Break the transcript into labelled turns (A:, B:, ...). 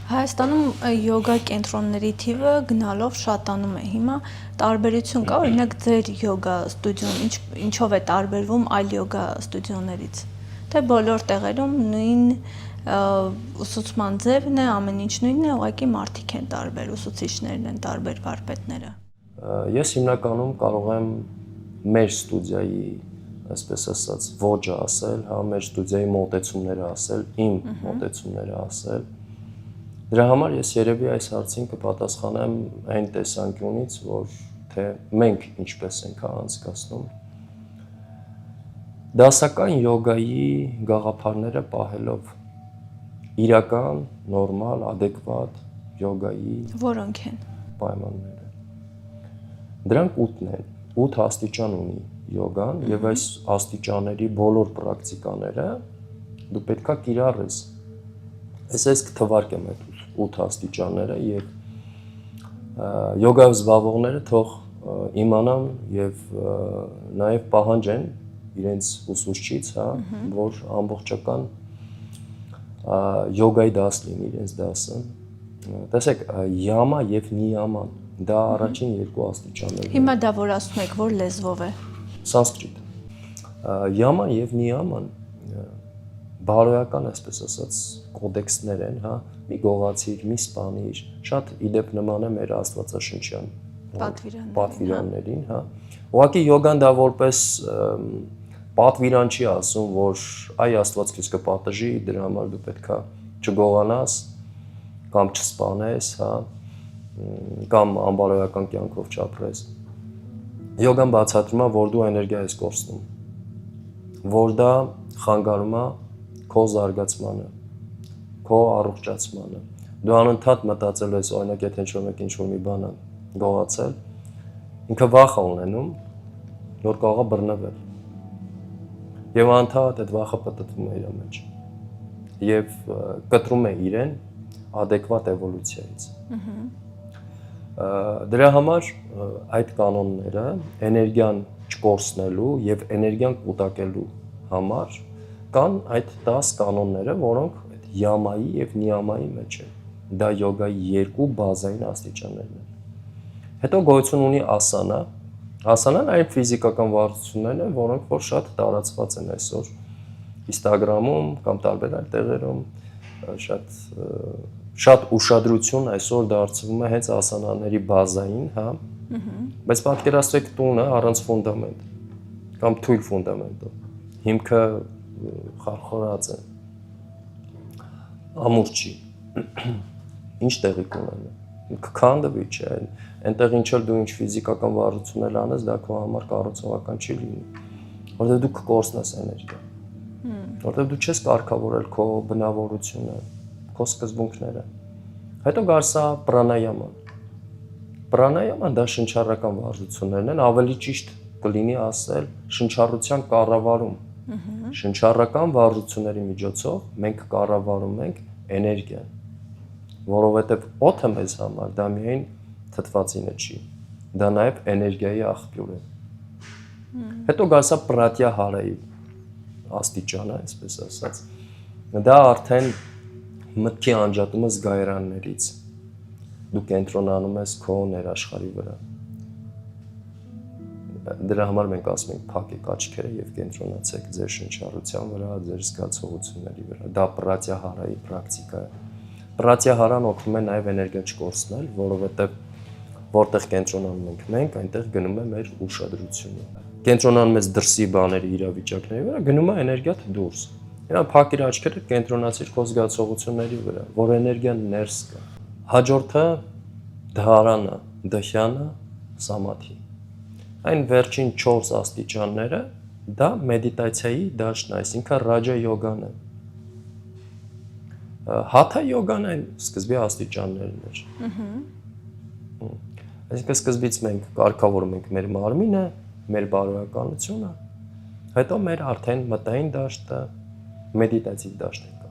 A: Հայաստանում յոգա կենտրոնների թիվը գնալով շատանում է։ Հիմա տարբերություն կա, օրինակ ձեր յոգա ստուդիոն ինչով է տարբերվում այլ յոգա ստուդիոներից։ Թե բոլոր տեղերում նույն ուսուցման ձևն է, ամեն ինչ նույնն է, ուղղակի մարդիկ են տարբեր, ուսուցիչներն են տարբեր, վարպետները։
B: Ես հիմնականում կարող եմ մեր ստուդիայի, այսպես ասած, ոճը ասել, հա, մեր ստուդիայի մոտեցումները ասել, իմ մոտեցումները ասել։ Դրա համար ես երևի այս հարցին կպատասխանեմ այն տեսանկյունից, որ թե մենք ինչպես ենք անցկացնում։ Դասական յոգայի գաղափարները պահելով իրական, նորմալ, adekvat յոգայի
A: որոնք են
B: պայմանները։ Դրանք 8-ն են, 8 աստիճան ունի յոգան եւ այս աստիճանների բոլոր պրակտիկաները դու պետքա կիրառես։ Ես կթվարկեմ այդ 8 աստիճանները եւ յոգայով զբաղվողները թող իմանան եւ նաեւ պահանջեն իրենց ուսուցչից, հա, որ ամբողջական յոգայի դաս լինի իրենց դասը։ Տեսեք, յամա եւ նիյաման դա առաջին երկու աստիճաններն են։
A: Հիմա դա որ ասում եք, որ լեզվով է։
B: Սանսկրիտ։ Յաման եւ նիյաման բարոյական, այսպես ասած, կոդեքսներ են, հա, մի գողացիր, մի սպանիր, շատ իդեպ նման է մեր աստվածաշնչյան պատվիրաններին, հա։ Ուղղակի յոգան դա որպես պատվիրան չի ասում, որ այ Աստված քեզ կպատժի, դրա համար դու պետքա չգողանաս կամ չսպանես, հա, կամ անբարոյական կյանքով չապրես։ Յոգան բացատրում է, որ դու էներգիա ես կորցնում, որ դա խանգարում է քո զարգացմանը, քո առողջացմանը։ Դու անընդհատ մտածել ես, օրինակ, եթե ինչ-որ մի բան գողացել, ինքը վախ է ունենում, որ կարող է բռնվել։ Եվ անընդհատ այդ վախը պտտվում է իր մեջ։ Եվ կտրում է իրեն adekvat էվոլյուցիայից։ Դրա համար այդ կանոնները էներգիան չկորցնելու եւ էներգիան կուտակելու համար կան այդ 10 կանոնները, որոնք այդ յամայի եւ նիյամայի մեջ են։ Դա յոգայի երկու բազային աստիճաններն են։ Հետո գոյություն ունի ասանա։ Ասանան այն ֆիզիկական վարժություններն են, որոնք որ շատ տարածված են այսօր Instagram-ում կամ տարբեր այլ տեղերում, շատ ուշադրություն այսօր դարձվում է հենց ասանաների բազային, հա։ Բայց պատկերացրեք տունը առանց ֆունդամենտ կամ թույլ ֆունդամենտով։ Հիմքը խարխորած է։ Ամուր չի։ Ինչ տեղի կունենա։ Կքանդվի չէ։ Այնտեղ ինչ էլ դու ինչ ֆիզիկական վարժություններ անես, դա քո համար կառուցողական չի լինի, որովհետև դու կկորցնես էներգիա։ Որովհետև դու չես կարգավորել քո բնավորությունը, քո սկզբունքները։ Հետո գարսա պրանայաման։ Պրանայաման դա շնչառական վարժություններն են, ավելի ճիշտ կլինի ասել շնչառության կառավարում։ Շնչառական վարժությունների միջոցով մենք կառավարում ենք էներգիան, որովհետև օդը մեզ համար դա միայն թթվածինը չի, դա նաև էներգիայի աղբյուր է։ Հետո գալսա պրատյահարայի աստիճանը, այսպես ասած, դա արդեն մտքի անջատումը զգայարաններից, դու կենտրոնանում ես քո ներաշխարհի վրա։ Դրա համար մենք ասում ենք փակեք աչքերը եւ կենտրոնացեք ձեր շնչառության վրա, ձեր զգացողությունների վրա։ Դա պրատյահարայի պրակտիկա է։ Պրատյահարան օգնում է նաև էներգիա չկորցնել, որովհետև որտեղ կենտրոնանում ենք մենք, այնտեղ գնում է մեր ուշադրությունը։ Կենտրոնանում ես դրսի բաների իրավիճակների վրա, գնում է էներգիա դուրս։ Իրա փակիր աչքերը, կենտրոնացիր քո զգացողությունների վրա, որ էներգիան ներս գա։ Հաջորդը դհարանը, դհյանը, սամաթի։ Այն վերջին 4 աստիճանները դա մեդիտացիայի դաշտն է, այսինքն ռաջա յոգան է։ Հաթա յոգան այն սկզբի աստիճաններն էր։ Այսինքն սկզբից մենք կարգավորում ենք մեր մարմինը, մեր բարոյականությունը, հետո մեր արդեն մտային դաշտը, մեդիտատիվ դաշտը